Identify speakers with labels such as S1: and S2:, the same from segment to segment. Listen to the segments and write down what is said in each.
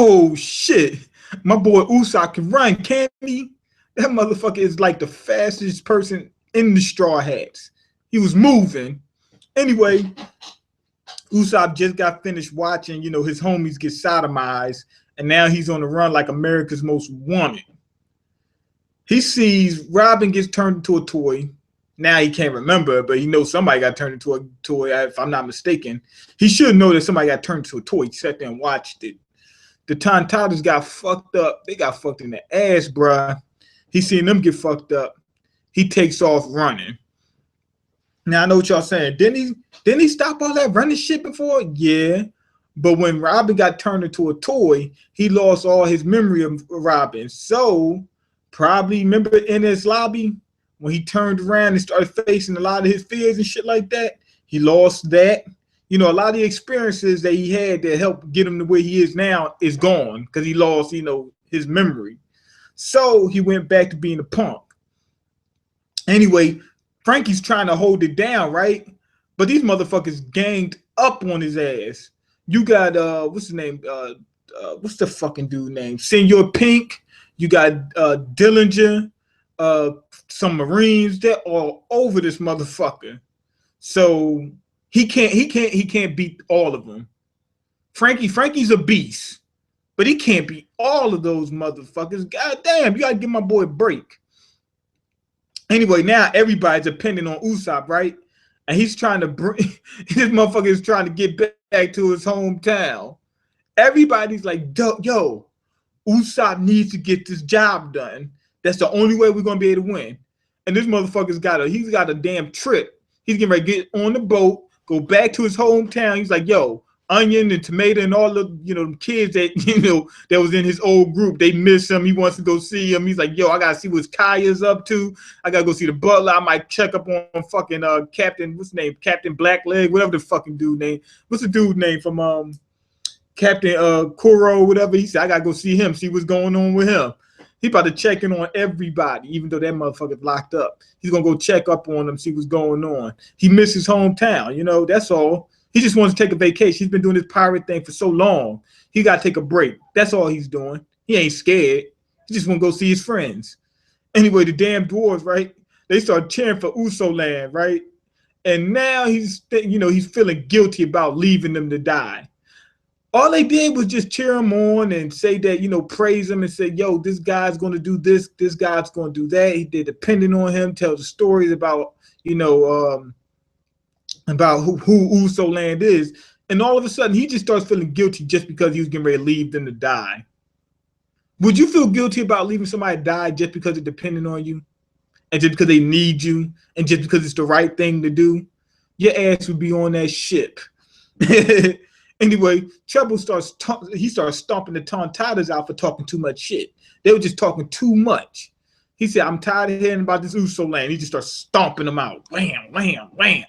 S1: Oh shit. My boy Usopp can run, can't he? That motherfucker is like the fastest person in the Straw Hats. He was moving. Anyway, Usopp just got finished watching, his homies get sodomized, and now he's on the run like America's Most Wanted. He sees Robin gets turned into a toy. Now he can't remember, but he knows somebody got turned into a toy, if I'm not mistaken. He should know that somebody got turned into a toy. He sat there and watched it. The Tontatas got fucked up. They got fucked in the ass, bruh. He seen them get fucked up. He takes off running. Now I know what y'all saying. Didn't he stop all that running shit before? Yeah. But when Robin got turned into a toy, he lost all his memory of Robin. So probably remember in his lobby when he turned around and started facing a lot of his fears and shit like that, he lost that. A lot of the experiences that he had that helped get him to where he is now is gone because he lost, his memory. So he went back to being a punk. Anyway, Frankie's trying to hold it down, right? But these motherfuckers ganged up on his ass. You got what's his name? What's the fucking dude name? Senor Pink. You got Dillinger, some Marines. They're all over this motherfucker. So he can't beat all of them. Frankie's a beast, but he can't beat all of those motherfuckers. God damn, you gotta give my boy a break. Anyway, now everybody's depending on Usopp, right? And he's trying to bring this motherfucker is trying to get back to his hometown. Everybody's like, yo, Usopp needs to get this job done. That's the only way we're gonna be able to win. And this motherfucker's got a damn trip. He's getting ready to get on the boat, go back to his hometown. He's like, yo, Onion and Tomato and all the kids that that was in his old group, they miss him. He wants to go see him. He's like, yo, I gotta see what Kaya's up to. I gotta go see the butler. I might check up on fucking Captain, what's his name? Captain Blackleg, whatever the fucking dude name. What's the dude name from Captain Kuro, whatever. He said, I gotta go see him, see what's going on with him. He about to check in on everybody, even though that motherfucker's locked up. He's gonna go check up on them, see what's going on. He missed his hometown, that's all. He just wants to take a vacation. He's been doing this pirate thing for so long. He got to take a break. That's all he's doing. He ain't scared. He just want to go see his friends. Anyway, the damn dwarves, right? They start cheering for Uso Land, right? And now he's feeling guilty about leaving them to die. All they did was just cheer him on and say that, praise him and say, yo, this guy's going to do this. This guy's going to do that. They're depending on him, tell the stories about, about who Uso Land is, and all of a sudden he just starts feeling guilty just because he was getting ready to leave them to die. Would you feel guilty about leaving somebody to die just because they're depending on you, and just because they need you, and just because it's the right thing to do? Your ass would be on that ship. Anyway, Trouble starts stomping the Tontatas out for talking too much shit. They were just talking too much. He said, I'm tired of hearing about this Uso Land. He just starts stomping them out. Wham, wham, wham.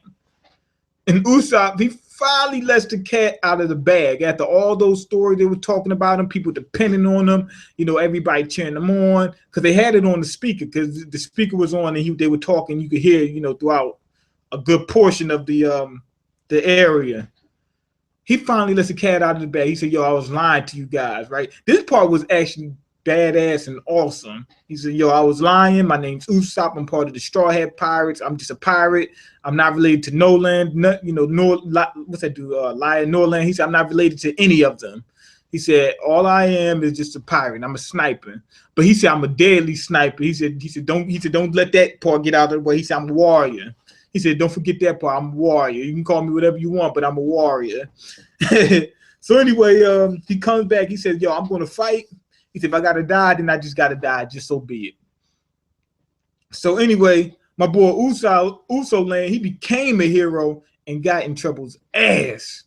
S1: And Usopp, he finally lets the cat out of the bag after all those stories they were talking about him, people depending on him, everybody cheering them on, because they had it on the speaker, because the speaker was on and they were talking. You could hear, throughout a good portion of the area. He finally lets the cat out of the bag. He said, yo, I was lying to you guys, right? This part was actually badass and awesome. He said, yo, I was lying. My name's Usopp. I'm part of the Straw Hat Pirates. I'm just a pirate. I'm not related to Noland. What's that dude? Lion Norland. He said, I'm not related to any of them. He said, all I am is just a pirate. I'm a sniper. But he said, I'm a deadly sniper. He said, don't let that part get out of the way. He said, I'm a warrior. He said, don't forget that part. I'm a warrior. You can call me whatever you want, but I'm a warrior. So anyway, he comes back. He says, yo, I'm going to fight. He said, if I got to die, then I just got to die. Just so be it. So anyway, my boy Uso Land, he became a hero and got in Trouble's ass.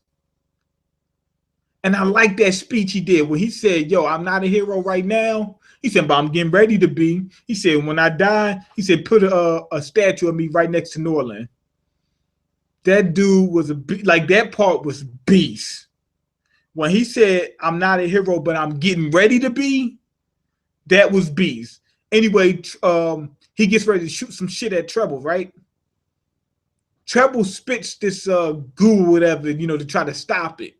S1: And I like that speech he did when he said, yo, I'm not a hero right now. He said, but I'm getting ready to be. He said, when I die, he said, put a statue of me right next to Norland. That dude was that part was beast. When he said, I'm not a hero, but I'm getting ready to be, that was beast. Anyway, he gets ready to shoot some shit at Treble, right? Treble spits this goo or whatever, to try to stop it.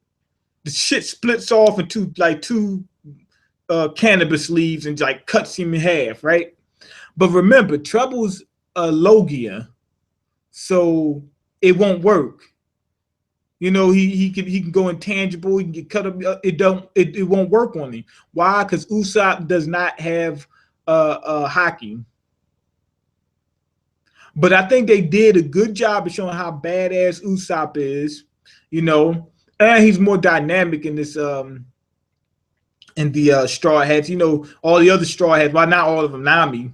S1: the shit splits off into like two cannabis leaves and like cuts him in half, right? But remember, Treble's a Logia, so it won't work. You know, he can go intangible. He can get cut up. It won't work on him. Why? Because Usopp does not have hockey. But I think they did a good job of showing how badass Usopp is. You know, and he's more dynamic in this in the Straw Hats. You know, all the other Straw Hats. Well, not all of them. Nami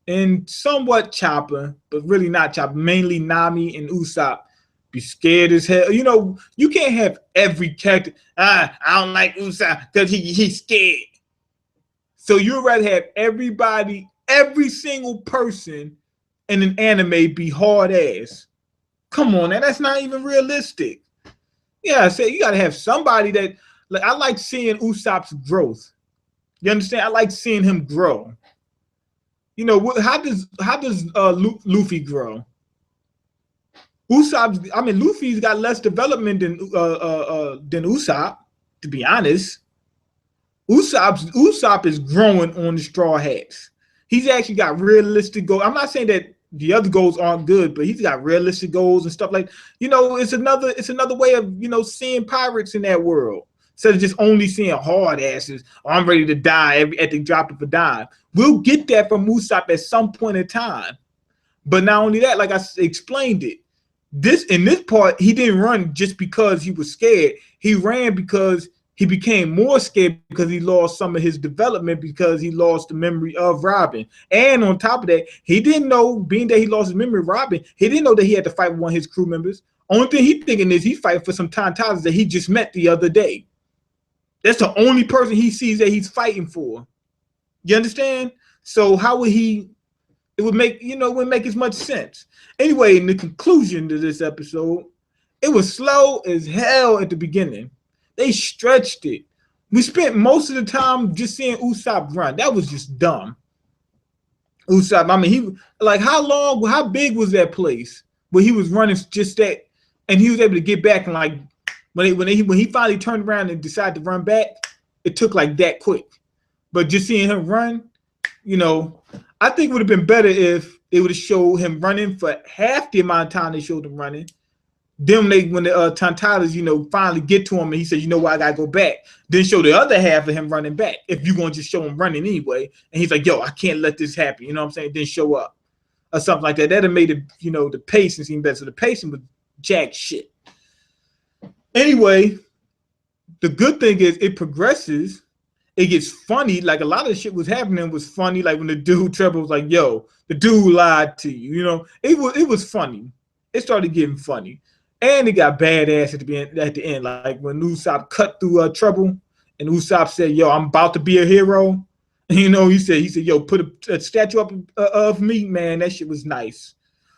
S1: and somewhat Chopper, but really not Chopper. Mainly Nami and Usopp. Be scared as hell. You know, you can't have every character. I don't like Usopp because he's scared. So you'd rather have everybody, every single person in an anime be hard ass. Come on, now that's not even realistic. Yeah, I say you gotta have somebody that like. I like seeing Usopp's growth. You understand? I like seeing him grow. You know, how does Luffy grow? Usopp's, I mean, Luffy's got less development than Usopp, to be honest. Usopp is growing on the Straw Hats. He's actually got realistic goals. I'm not saying that the other goals aren't good, but he's got realistic goals and stuff like, you know, it's another way of, you know, seeing pirates in that world. Instead of just only seeing hard asses, oh, I'm ready to die at the drop of a dime. We'll get that from Usopp at some point in time. But not only that, like I explained it, in this part, he didn't run just because he was scared. He ran because he became more scared because he lost some of his development because he lost the memory of Robin. And on top of that, he didn't know, being that he lost his memory of Robin, he didn't know that he had to fight with one of his crew members. Only thing he's thinking is he's fighting for some Tantanas that he just met the other day. That's the only person he sees that he's fighting for. You understand? So how would he? It would make, you know, it wouldn't make as much sense. Anyway, in the conclusion to this episode, it was slow as hell at the beginning. They stretched it. We spent most of the time just seeing Usopp run. That was just dumb. Usopp, I mean, he like how big was that place where he was running just that, and he was able to get back and like when he finally turned around and decided to run back, it took like that quick. But just seeing him run, you know, I think it would have been better if they would have showed him running for half the amount of time they showed him running. Then when the Tantanas, you know, finally get to him and he says, you know what, I gotta go back. Then show the other half of him running back. If you're gonna just show him running anyway, and he's like, yo, I can't let this happen. You know what I'm saying? Then show up or something like that. That'd have made it, you know, the pacing seem better. So the pacing was jack shit. Anyway, the good thing is it progresses. It gets funny. Like a lot of the shit was happening was funny. Like when the dude Trevor was like, yo, the dude lied to you. You know, it was funny. It started getting funny. And it got badass at the end. Like when Usopp cut through Trouble and Usopp said, yo, I'm about to be a hero. And, you know, he said, yo, put a statue up of me, man. That shit was nice.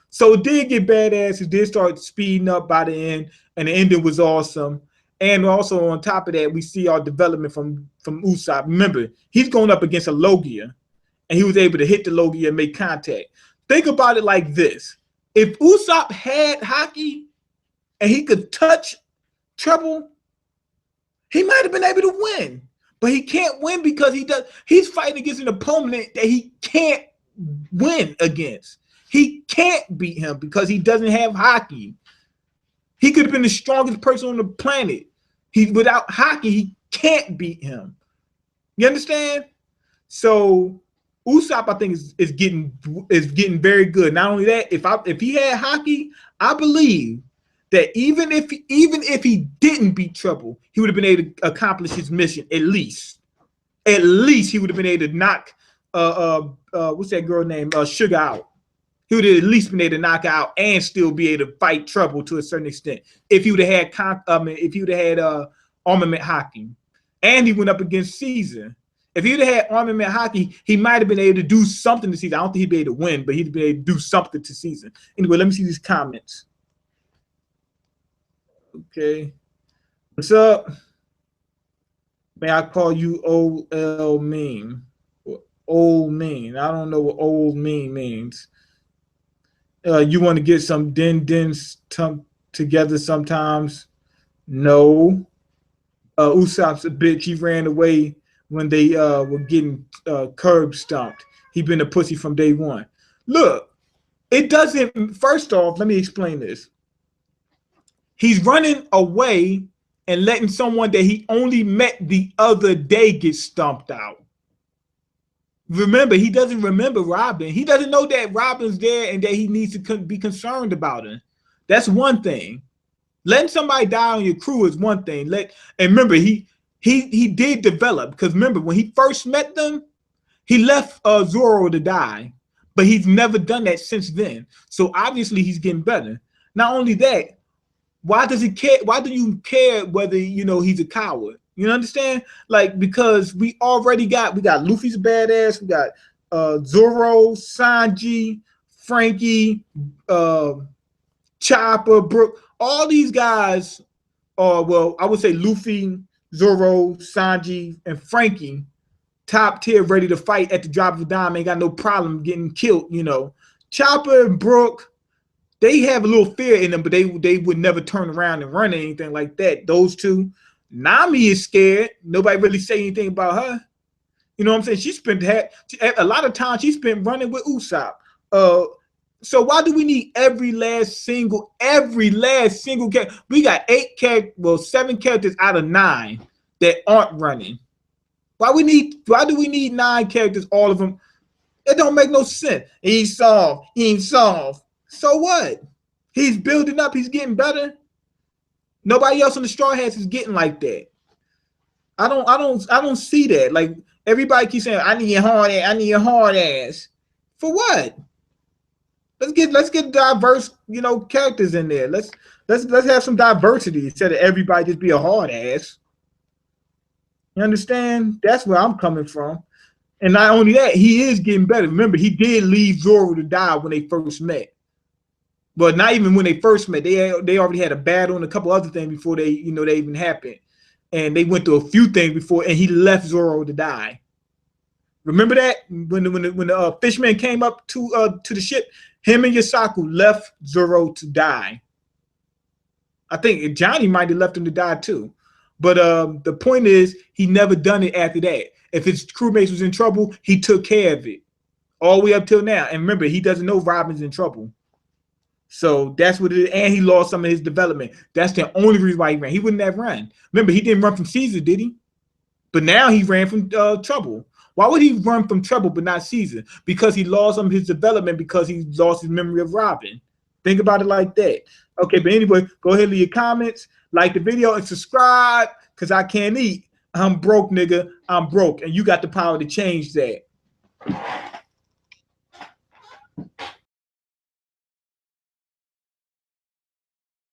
S1: So it did get badass. It did start speeding up by the end. And the ending was awesome. And also on top of that, we see our development from Usopp. Remember, he's going up against a Logia. And he was able to hit the Logia and make contact. Think about it like this. If Usopp had hockey, and he could touch Trouble, he might have been able to win. But he can't win because he's fighting against an opponent that he can't win against. He can't beat him because he doesn't have hockey. He could have been the strongest person on the planet. Without hockey, he can't beat him. You understand? So Usopp, I think, is getting very good. Not only that, if he had hockey, I believe that even if he didn't beat Trouble, he would have been able to accomplish his mission at least. At least he would have been able to knock what's that girl named Sugar out. He would have at least been able to knock her out and still be able to fight Trouble to a certain extent. If he would have had armament hockey, and he went up against Caesar. If he would have had armament hockey, he might have been able to do something to Caesar. I don't think he'd be able to win, but he'd be able to do something to Caesar. Anyway, let me see these comments. Okay. What's up? May I call you old mean? Old mean. I don't know what old mean means. You want to get some din together sometimes? No. Usopp's a bitch. He ran away when they were getting curb stomped. He been a pussy from day one. Look, it doesn't. First off, let me explain this. He's running away and letting someone that he only met the other day get stomped out. Remember, he doesn't remember Robin. He doesn't know that Robin's there and that he needs to be concerned about him. That's one thing. Letting somebody die on your crew is one thing. And remember, he did develop, because remember when he first met them, he left Zoro to die, but he's never done that since then. So obviously he's getting better. Not only that, why does he care? Why do you care whether he's a coward? You understand? Like, because we got Luffy's badass, we got Zoro, Sanji, Frankie, Chopper, Brook. All these guys are, well, I would say Luffy, Zoro, Sanji, and Frankie, top tier, ready to fight at the drop of a dime. Ain't got no problem getting killed. Chopper and Brook, they have a little fear in them, but they would never turn around and run or anything like that. Those two. Nami is scared. Nobody really say anything about her. You know what I'm saying? She spent a lot of time she spent running with Usopp. So why do we need every last single character? We got 7 characters out of 9 that aren't running. Why do we need 9 characters, all of them? It don't make no sense. He ain't solved. So what? He's building up, he's getting better. Nobody else on the Straw Hats is getting like that. I don't see that. Like, everybody keeps saying, I need a hard ass. For what? Let's get diverse, characters in there. Let's have some diversity instead of everybody just be a hard ass. You understand? That's where I'm coming from. And not only that, he is getting better. Remember, he did leave Zoro to die when they first met. But not even when they first met. They already had a battle and a couple other things before they even happened. And they went through a few things before, and he left Zoro to die. Remember that? When the fisherman came up to the ship, him and Yasaku left Zoro to die. I think Johnny might have left him to die too. But the point is, he never done it after that. If his crewmates was in trouble, he took care of it all the way up till now. And remember, he doesn't know Robin's in trouble. So that's what it is. And he lost some of his development. That's the only reason why he ran. He wouldn't have run. Remember, he didn't run from Caesar, did he? But now he ran from trouble. Why would he run from trouble but not Caesar? Because he lost some of his development, because he lost his memory of Robin. Think about it like that. Okay, but anyway, go ahead and leave your comments, like the video, and subscribe, because I can't eat. I'm broke, nigga. I'm broke. And you got the power to change that.